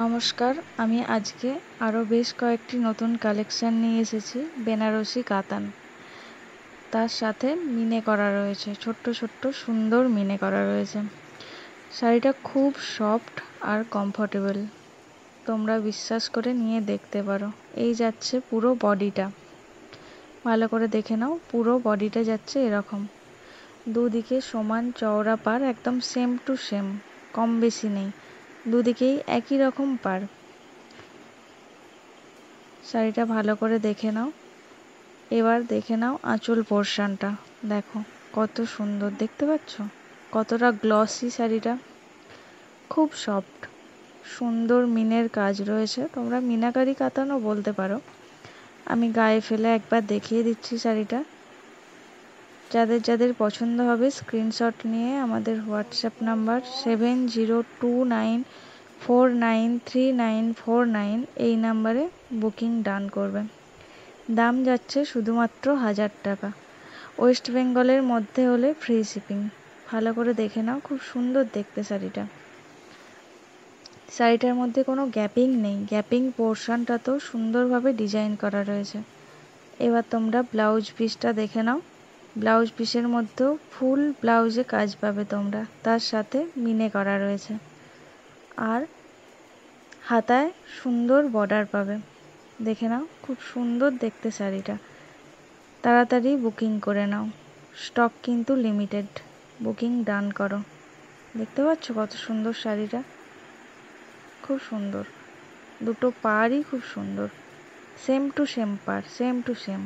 নমস্কার, আমি আজকে আরও বেশ কয়েকটি নতুন কালেকশান নিয়ে এসেছি বেনারসি কাতান। তার সাথে মিনে করা রয়েছে, ছোট্ট ছোট্ট সুন্দর মিনে করা রয়েছে। শাড়িটা খুব সফট আর কমফোর্টেবল, তোমরা বিশ্বাস করে নিয়ে দেখতে পারো। এই যাচ্ছে পুরো বডিটা, ভালো করে দেখে নাও। পুরো বডিটা যাচ্ছে এরকম, দুদিকে সমান চওড়া পাড়, একদম সেম টু সেম, কম বেশি নেই, দুদিকেই একই রকম পাড়। শাড়িটা ভালো করে দেখে নাও। এবার দেখে নাও আঁচল পোর্শনটা, দেখো কত সুন্দর, দেখতে পাচ্ছ কতটা গ্লসি শাড়িটা, খুব সফট, সুন্দর মিনের কাজ রয়েছে। তোমরা মিনাকারি কাতানও বলতে পারো। আমি গায়ে ফেলে একবার দেখিয়ে দিচ্ছি শাড়িটা। যাদের যাদের পছন্দ হবে স্ক্রিনশট নিয়ে আমাদের হোয়াটসঅ্যাপ নাম্বার 7029493949 এই নাম্বারে বুকিং ডান করবে। দাম যাচ্ছে শুধুমাত্র 1000 টাকা। ওয়েস্ট বেঙ্গলের মধ্যে হলে ফ্রি শিপিং। ভালো করে দেখে নাও, খুব সুন্দর দেখতে শাড়িটা। শাড়িটার মধ্যে কোনো গ্যাপিং নেই, গ্যাপিং পোর্শনটা তো সুন্দরভাবে ডিজাইন করা রয়েছে। এবার তোমরা ব্লাউজ পিসটা দেখে নাও। ব্লাউজ পিসের মধ্যেও ফুল ব্লাউজে কাজ পাবে তোমরা, তার সাথে মিনে করা রয়েছে। আর হাতায় সুন্দর বর্ডার পাবে, দেখে নাও খুব সুন্দর দেখতে শাড়িটা। তাড়াতাড়ি বুকিং করে নাও, স্টক কিন্তু লিমিটেড। বুকিং ডান করো। দেখতে পাচ্ছ কত সুন্দর শাড়িটা, খুব সুন্দর, দুটো পাড়ই খুব সুন্দর, সেম টু সেম পাড়, সেম টু সেম।